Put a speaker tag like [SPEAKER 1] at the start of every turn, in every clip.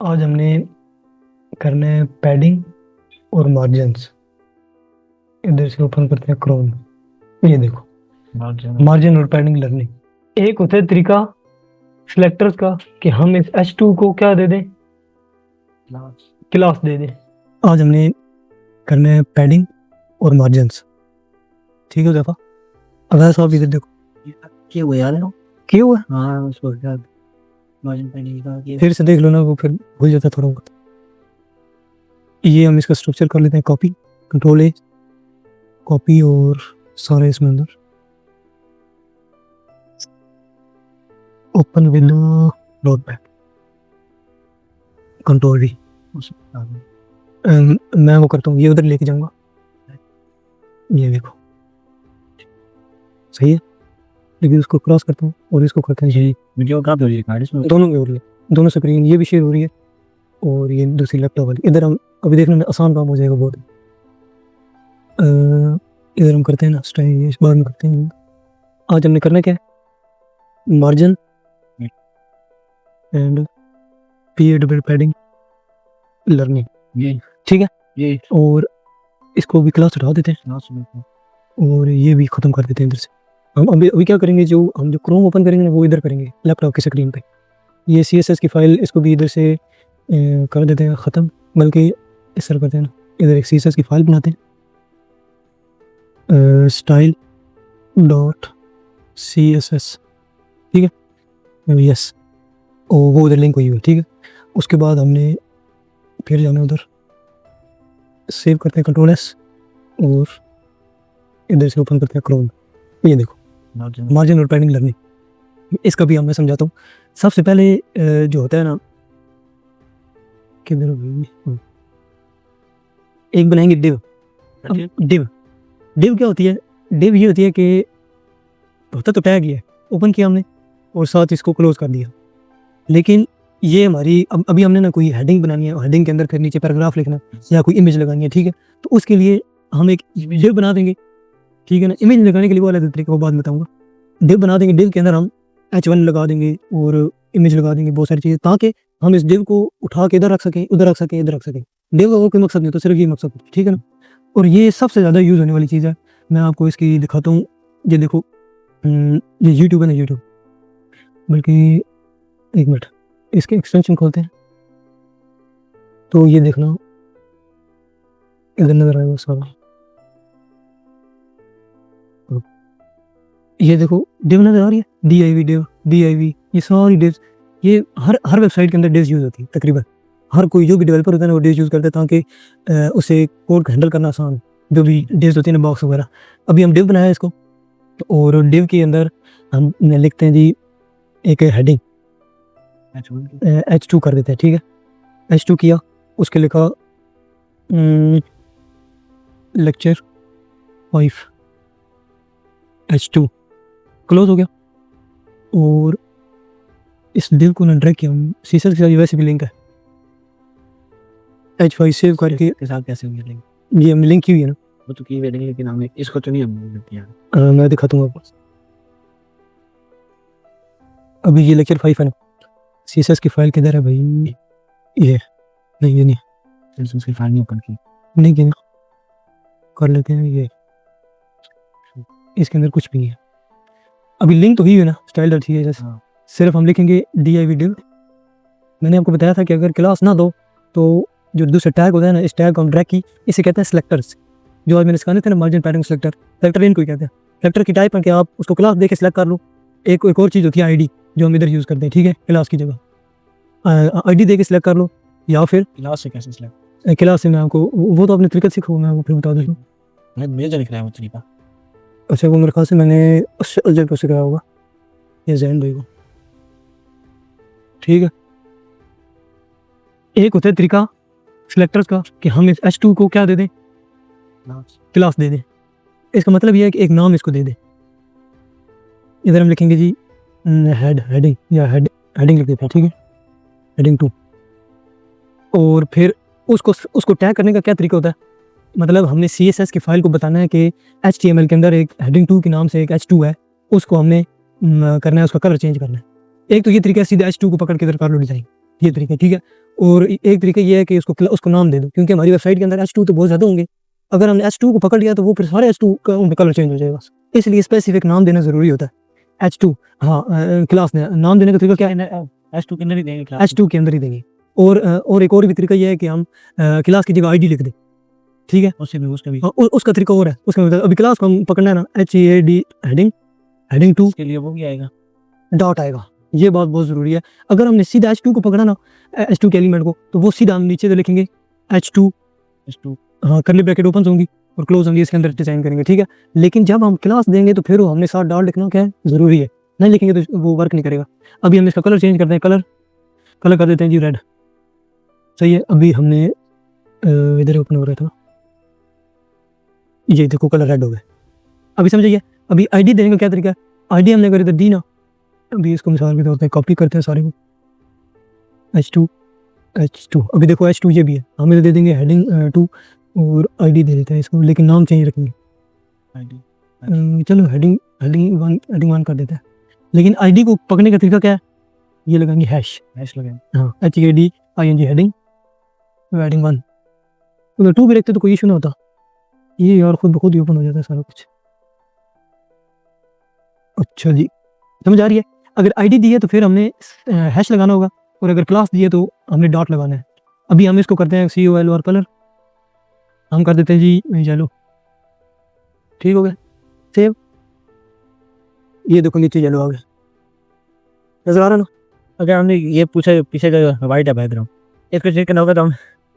[SPEAKER 1] आज हमने करना है पैडिंग और मार्जिन्स। इधर से ओपन करते हैं क्रोम। ये देखो, मार्जिन और पैडिंग लर्निंग। एक होता है तरीका सिलेक्टर्स का कि हम इस H2 को क्या दे दें, क्लास दे दें। आज हमने करना है पैडिंग और मार्जिन्स। ठीक है दफा। अगर साहब इधर देखो
[SPEAKER 2] क्या हुआ यार?
[SPEAKER 1] क्या हुआ,
[SPEAKER 2] हाँ उसको क्या मार्जिन पैडिंग का
[SPEAKER 1] फिर से देख लो ना, वो फिर भूल जाता थोड़ा बहुत। ये हम इसका स्ट्रक्चर कर लेते हैं कॉपी, कंट्रोल ए, कॉपी और सारे इसमें अंदर open with notepad, control we. मैं वो करता हूँ, ये उधर लेके जाऊंगा। ये देखो सही है, लेकिन उसको क्रॉस करता हूँ और इसको करते हैं यही।
[SPEAKER 2] वीडियो कहाँ पे हो रही है? इसमें
[SPEAKER 1] दोनों में हो रही है, दोनों स्क्रीन, ये भी शेयर हो रही है और ये दूसरी लैपटॉप वाली। इधर हम अभी देखने में आसान काम हो जाएगा बहुत। इधर हम करते हैं ना स्टाइल, इस बार में करते हैं। आज हमने करना क्या है, मार्जिन एंड पीएडब्ल्यू पैडिंग लर्निंग।
[SPEAKER 2] ये
[SPEAKER 1] ठीक है,
[SPEAKER 2] ये
[SPEAKER 1] और इसको भी क्लास हटा देते हैं
[SPEAKER 2] ना सुनो
[SPEAKER 1] और ये भी ख़त्म कर देते हैं इधर से। हम अभी क्या करेंगे, हम जो क्रोम ओपन करेंगे वो इधर करेंगे लैपटॉप की स्क्रीन पे। ये CSS की फाइल, इसको भी इधर से कर देते हैं ख़त्म, बल्कि इस तरह करते हैं ना, इधर एक CSS की फाइल बनाते हैं, स्टाइल डॉट CSS। ठीक है, यस, और वो उधर लिंक हुई है। ठीक है, उसके बाद हमने फिर जाना उधर, सेव करते हैं कंट्रोल S और इधर से ओपन करते हैं क्रोम। ये देखो मार्जिन और पैडिंग लर्निंग। इसका भी मैं समझाता हूँ। सबसे पहले जो होता है ना, किधर एक बनाएंगे डिव। डिव क्या होती है? डिव ये होती है कि होता तो टैग ही है, ओपन किया हमने और साथ इसको क्लोज कर दिया। लेकिन ये हमारी अभी हमने ना कोई हेडिंग बनानी है, हेडिंग के अंदर फिर नीचे पैराग्राफ लिखना या कोई इमेज लगानी है। ठीक है, तो उसके लिए हम एक डिव बना देंगे। ठीक है ना, इमेज लगाने के लिए वो अलग तरीका, वो बाद में बताऊंगा। डिव बना देंगे, डिव के अंदर हम H1 लगा देंगे और इमेज लगा देंगे, बहुत सारी चीज़ें, ताकि हम इस डिव को उठा के इधर रख सकें, उधर रख सकें, इधर रख सकें। डिव का और कोई मकसद नहीं, तो सिर्फ ये मकसद है। ठीक है ना, और ये सबसे ज़्यादा यूज़ होने वाली चीज़ है। मैं आपको इसकी दिखाता हूँ। ये देखो, ये यूट्यूब है ना, यूट्यूब, बल्कि एक मिनट, इसके एक्सटेंशन खोलते हैं तो ये देखना इधर नजर आएगा सारा। ये देखो डिव नजर आ रही है, DIV, ये सारी डिव्स, ये हर वेबसाइट के अंदर डिव्स यूज होती है। तकरीबन हर कोई जो भी डेवलपर होता है ना, वो डिव्स यूज करता है ताकि उसे कोड को हैंडल करना आसान, जो भी डिव्स होती है ना, बॉक्स वगैरह। अभी हम डिव बनाया इसको, और डिव के अंदर हम लिखते हैं जी एक हेडिंग, H2 कर देते हैं। ठीक है, H2 किया, उसके लिखा लेक्चर 5 H2, क्लोज हो गया। और इस डिव को ना ड्रैग किया, हम CSS के साथ वैसे भी लिंक है, H5 सेव करके
[SPEAKER 2] के साथ कैसे होंगे लिंक?
[SPEAKER 1] ये हम लिंक की हुई है ना,
[SPEAKER 2] वो तो की वेडिंग, लेकिन हमें इसको तो नहीं हमने किया।
[SPEAKER 1] मैं दिखाता हूँ आपको। अभी ये लेक्चर 5 है ना, CSS की फाइल किधर है भाई? ये नहीं, ये नहीं,
[SPEAKER 2] उसकी फाइल नहीं ओपन की,
[SPEAKER 1] नहीं की, कर लेते हैं। ये इसके अंदर कुछ भी नहीं है। अभी लिंक तो ही है ना, स्टाइल डॉट CSS। सिर्फ हम लिखेंगे DIV डिव। मैंने आपको बताया था कि अगर क्लास ना दो तो जो दूसरा टैग होता है ना, इस टैग को हम ड्रैग की, इसे कहते हैं सिलेक्टर्स। जो आज मैंने सिखाने थे ना, मार्जिन पैडिंग सिलेक्टर, सिलेक्टर इनको ही कहते हैं। सिलेक्टर की टाइप है कि आप उसको क्लास दे के सिलेक्ट कर लो। एक और चीज़ होती है ID, जो हम इधर यूज़ करते हैं। ठीक है, क्लास की जगह ID दे के सिलेक्ट कर लो, या फिर
[SPEAKER 2] क्लास से कैसे सिलेक्ट?
[SPEAKER 1] क्लास से मैं आपको वो तो अपने तरीका सीखो, मैं आपको फिर बता दूँ।
[SPEAKER 2] मैं जो लिख रहा है वो तरीका।
[SPEAKER 1] अच्छा, वो मेरे ख्याल से मैंने उससे अजय को सिखाया होगा, या जैन भाई को। ठीक है, एक होता है तरीका सिलेक्टर्स का कि हम इस H2 को क्या दे दें, क्लास दे दें। इसका मतलब यह है कि एक नाम इसको दे दें। इधर हम लिखेंगे जी हेडिंग, या हेडिंग लिख देते हैं। ठीक है, हेडिंग 2। और फिर उसको टैग करने का क्या तरीका होता है, मतलब हमने CSS की फाइल को बताना है कि HTML के अंदर एक हेडिंग 2 के नाम से एक H2 है, उसको हमने करना है, उसका कलर चेंज करना है। एक तो ये तरीका है, सीधे H2 को पकड़ के इधर कर लो डिजाइन। ये तरीका, ठीक है। और एक तरीका ये है कि उसको नाम दे दो, क्योंकि हमारी वेबसाइट के अंदर H2 तो बहुत ज़्यादा होंगे। अगर हमने H2 को पकड़ लिया तो वो फिर सारे H2 का उनका कलर चेंज हो जाएगा, इसलिए स्पेसिफिक नाम देना ज़रूरी होता है। H2, हाँ, क्लास ने नाम देने का तरीका क्या है,
[SPEAKER 2] H2 के अंदर ही देंगे क्लास
[SPEAKER 1] H2 के अंदर ही देंगे। और एक और भी तरीका ये है कि हम क्लास की जगह ID लिख दें, ठीक है।
[SPEAKER 2] उससे भी उसका भी
[SPEAKER 1] उसका तरीका और है, उसका अभी क्लास को हम पकड़ना है ना, HEAD हेडिंग 2
[SPEAKER 2] के लिए वो भी आएगा।
[SPEAKER 1] डॉट आएगा, ये बात बहुत ज़रूरी है। अगर हमने सीधा H2 को पकड़ा ना, H2 के एलिमेंट को, तो वो सीधा हम नीचे से लिखेंगे H2, हाँ, करली ब्रैकेट ओपन होंगी और क्लोज होंगी, इसके अंदर डिजाइन करेंगे, ठीक है। लेकिन जब हम क्लास देंगे तो फिर वो हमने साथ डॉट लिखना क्या है, ज़रूरी है, नहीं लिखेंगे तो वो वर्क नहीं करेगा। अभी हम इसका कलर चेंज करते हैं, कलर कर देते हैं जी रेड, सही है। अभी हमने इधर ओपन हो रहा था, ये देखो कलर रेड हो गया। अभी समझिए, अभी ID देने का क्या तरीका है, ID हमने अगर इधर दी ना, अभी इसको मिसाल के तौर पे कॉपी करते हैं सारे को, H2, अभी देखो H2 ये भी है, हम इधर दे देंगे हेडिंग 2 और ID दे देते हैं इसको, लेकिन नाम चेंज रखेंगे। चलो हेडिंग 1 कर देते हैं, लेकिन ID को पकड़ने का तरीका क्या है, ये लगाएंगे हैश
[SPEAKER 2] लगाएंगे,
[SPEAKER 1] हाँ, HADING हेडिंग 1। अगर 2 भी रखते तो कोई इशू ना होता, ये यार खुद ब खुद ही ओपन हो जाता है सारा कुछ। अच्छा जी, समझ आ रही है। अगर ID दी है तो फिर हमने हैश लगाना होगा, और अगर क्लास दी है तो हमने डॉट लगाना है। अभी हम इसको करते हैं COL और कलर हम कर देते हैं जी येलो, ठीक हो गया, सेव। ये देखो नीचे येलो आ गया, नजर आ रहा ना।
[SPEAKER 2] अगर हमने ये पूछा पीछे का वाइट है बैकग्राउंड, इसको चेक करना होगा तो हम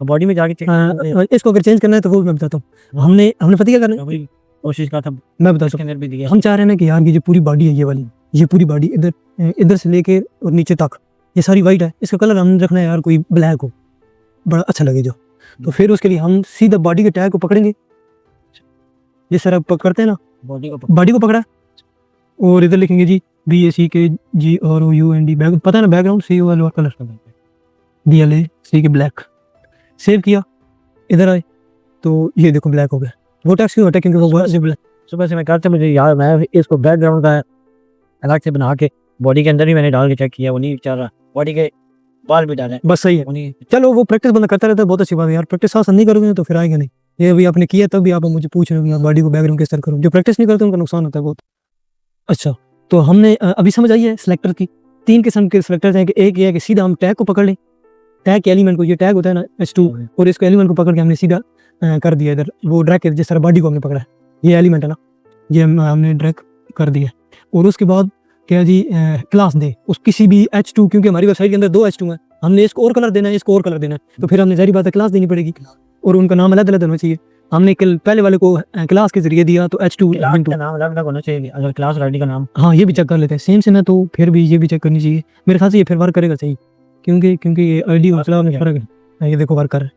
[SPEAKER 2] बॉडी में जाके चेक
[SPEAKER 1] इसको अगर चेंज करना है तो वो मैं बताता हूँ। हमने पता क्या करना है,
[SPEAKER 2] कोशिश का था,
[SPEAKER 1] मैं बताता
[SPEAKER 2] इसके अंदर भी दिया।
[SPEAKER 1] हूँ। हम चाह रहे हैं ना कि यार ये जो पूरी बॉडी है, ये वाली, ये पूरी बॉडी इधर से लेके और नीचे तक ये सारी वाइट है, इसका कलर हमने रखना है यार कोई ब्लैक हो, बड़ा अच्छा लगे जो। तो फिर उसके लिए हम सीधा बॉडी के टैग को पकड़ेंगे, ये सारा पकड़ते हैं ना, बॉडी को पकड़ा और इधर लिखेंगे जी BACKGROUND, बैक पता है ना, बैकग्राउंड COL और कलर BLACK ब्लैक। सेव किया, इधर आए तो ये देखो ब्लैक हो गया। वो टेक्स्ट क्यों हटा, क्योंकि वो
[SPEAKER 2] सुबह से मैं करता, मुझे यार मैं इसको बैकग्राउंड का अलग से बना के बॉडी के अंदर ही मैंने डाल के चेक किया, वो नहीं चल रहा, बॉडी के बाल भी डाले,
[SPEAKER 1] बस सही है। चलो वो प्रैक्टिस बंदा करता रहता है, बहुत अच्छी बात है यार। प्रैक्टिस आसान नहीं करोगे तो फिर आएगा नहीं। ये अभी आपने किया तब भी आप मुझे पूछ रहे हो बॉडी को बैकग्राउंड किस तरह करूँ, जो प्रैक्टिस नहीं करते उनका नुकसान होता है बहुत। अच्छा, तो हमने अभी समझ आई है सिलेक्टर की 3 किस्म के सिलेक्टर्स हैं। कि एक ये है कि सीधा हम टैग को पकड़ लें, टैग के एलिमेंट को, ये टैग होता है ना H2, और इसको एलिमेंट को पकड़ के हमने सीधा कर दिया इधर, वो ड्रैग कर, जिस तरह बॉडी को हमने पकड़ा है, ये एलिमेंट है ना, ये हमने ड्रैग कर दिया। और उसके बाद क्या जी, क्लास दे उस किसी भी H2, क्योंकि हमारी वेबसाइट के अंदर 2 H2 हैं, हमने इसको और कलर देना है, इसको और कलर देना है, तो फिर हमने जारी बात है क्लास देनी पड़ेगी, और उनका नाम अलग अलग होना चाहिए। हमने पहले वाले को क्लास के जरिए दिया तो H2
[SPEAKER 2] का नाम अलग अलग होना चाहिए, अगर क्लास आईडी का नाम,
[SPEAKER 1] हाँ ये भी चेक कर लेते हैं सेम से मैं, तो फिर भी ये भी चेक करनी चाहिए मेरे ख्याल से, ये फिर वर्क करेगा सही, क्योंकि ये आईडी और क्लास में फर्क है। ये देखो वर्क कर रहा है।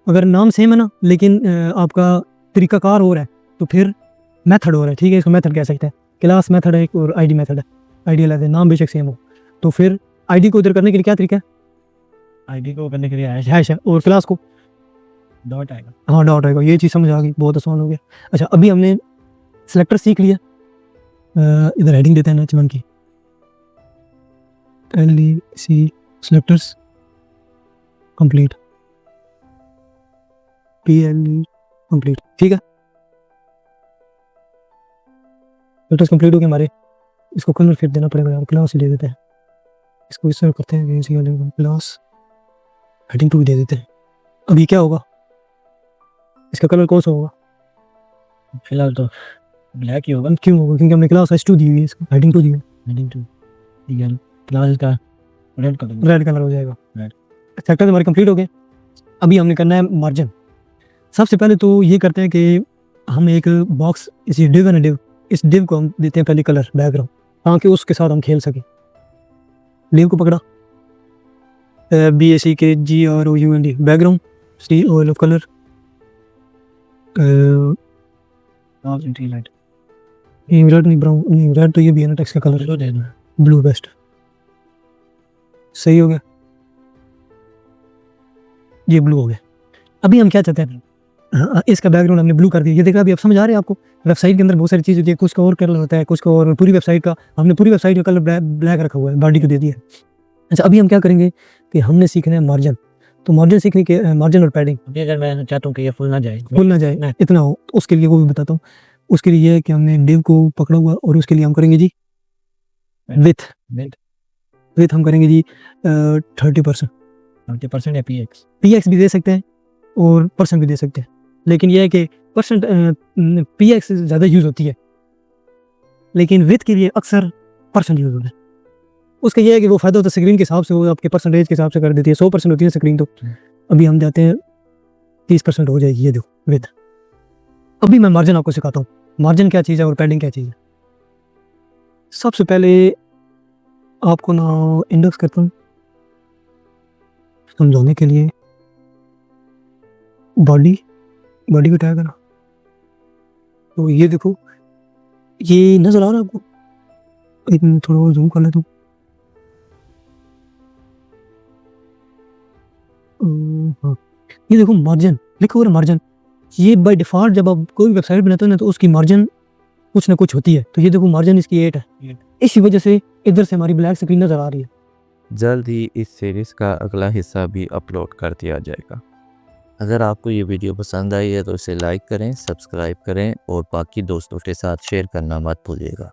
[SPEAKER 1] अगर नाम सेम है ना, लेकिन आपका तरीकाकार और है, तो फिर मेथड और है, ठीक है, इसको मेथड कह सकते हैं। क्लास मेथड है एक और ID मेथड है, ID अलग है, नाम बेशक सेम हो। तो फिर ID को इधर करने के लिए क्या तरीका है,
[SPEAKER 2] आईडी को करने के लिए
[SPEAKER 1] हैश है, और क्लास को
[SPEAKER 2] डॉट आएगा,
[SPEAKER 1] हाँ डॉट आएगा। ये चीज़ समझ आ गई, बहुत आसान हो गया। अच्छा, अभी हमने सिलेक्टर सीख लिया, इधर हेडिंग देते हैं H1 की, LEC selectors complete, PLE complete, ठीक है। सिलेक्टर्स कंप्लीट हो गए हमारे। इसको कलर फिर देना पड़ेगा यार, क्लास ही दे देते हैं इसको, इस तरह करते हैं, क्लास हेडिंग 2 दे देते हैं। अभी क्या होगा, इसका कलर कौन सा होगा,
[SPEAKER 2] फिलहाल तो ब्लैक ही होगा।
[SPEAKER 1] क्यों होगा, क्योंकि हमने क्लास H2 दी हुई है, इसको हेडिंग 2 दी है,
[SPEAKER 2] हेडिंग 2 ये क्लास का रेड कलर
[SPEAKER 1] हो जाएगा।
[SPEAKER 2] Red।
[SPEAKER 1] सेक्टर हमारे कंप्लीट हो गए। अभी हमने करना है मार्जिन। सबसे पहले तो ये करते हैं कि हम एक बॉक्स, इसी डिव है ना, डिव, इस डिव को हम देते हैं पहले कलर बैकग्राउंड, ताकि उसके साथ हम खेल सकें। डिव को पकड़ा, BACKGROUND background, COL of colour,
[SPEAKER 2] light
[SPEAKER 1] red नहीं, ब्राउन नहीं, रेड तो ये भी है ना टेक्स्ट का कलर,
[SPEAKER 2] ब्लू देना,
[SPEAKER 1] ब्लू बेस्ट, सही हो गया, ये ब्लू हो गया। अभी हम क्या चाहते हैं, हाँ, इसका बैकग्राउंड हमने ब्लू कर दिया। ये देखा, अभी आप समझ आ रहे हैं आपको, वेबसाइट के अंदर बहुत सारी चीज़ होती है, कुछ का और कलर होता है, कुछ का और, पूरी वेबसाइट का हमने पूरी वेबसाइट का कलर ब्लैक रखा हुआ है, बॉडी को दे दिया अच्छा, अभी हम क्या करेंगे कि हमने सीखना है मार्जिन। तो मार्जिन सीखने के मार्जिन और पैडिंग
[SPEAKER 2] अभी अगर मैं चाहता हूँ कि ये फुल ना जाए,
[SPEAKER 1] भूल ना जाए,
[SPEAKER 2] नहीं।
[SPEAKER 1] इतना हो, तो उसके लिए वो भी बताता हूँ। उसके लिए ये है कि हमने डिव को पकड़ा हुआ और उसके लिए हम करेंगे जी विथ
[SPEAKER 2] विथ
[SPEAKER 1] हम करेंगे जी 30%।
[SPEAKER 2] 90% या PX।
[SPEAKER 1] PX भी दे सकते हैं और परसेंट भी दे सकते हैं, लेकिन यह है कि परसेंट PX ज़्यादा यूज़ होती है, लेकिन विथ के लिए अक्सर परसेंट यूज़ होता है। उसका यह है कि वो फ़ायदा होता है स्क्रीन के हिसाब से, वो आपके परसेंटेज के हिसाब से कर देती है। 100% होती है स्क्रीन, तो अभी हम जाते हैं 30% हो जाएगी, ये देखो विथ। अभी मैं मार्जिन आपको सिखाता हूँ, मार्जिन क्या चीज़ है और पैडिंग क्या चीज़ है। सबसे पहले आपको ना इंडेक्स करता हूँ समझाने के लिए। बॉडी को टैग करा, तो ये देखो, ये नज़र आ रहा है आपको? एक मिनट थोड़ा और जूम कर लेता हूँ। हाँ, ये देखो मार्जिन लिखा हुआ है, मार्जिन। ये बाय डिफ़ॉल्ट जब आप कोई भी वेबसाइट बनाते हो ना, तो उसकी मार्जिन कुछ ना कुछ होती है। तो ये देखो मार्जिन इसकी 8 है, इसी वजह से इधर से हमारी ब्लैक स्क्रीन नज़र आ रही है।
[SPEAKER 3] जल्द ही इस सीरीज़ का अगला हिस्सा भी अपलोड कर दिया जाएगा। अगर आपको ये वीडियो पसंद आई है तो इसे लाइक करें, सब्सक्राइब करें और बाकी दोस्तों के साथ शेयर करना मत भूलिएगा।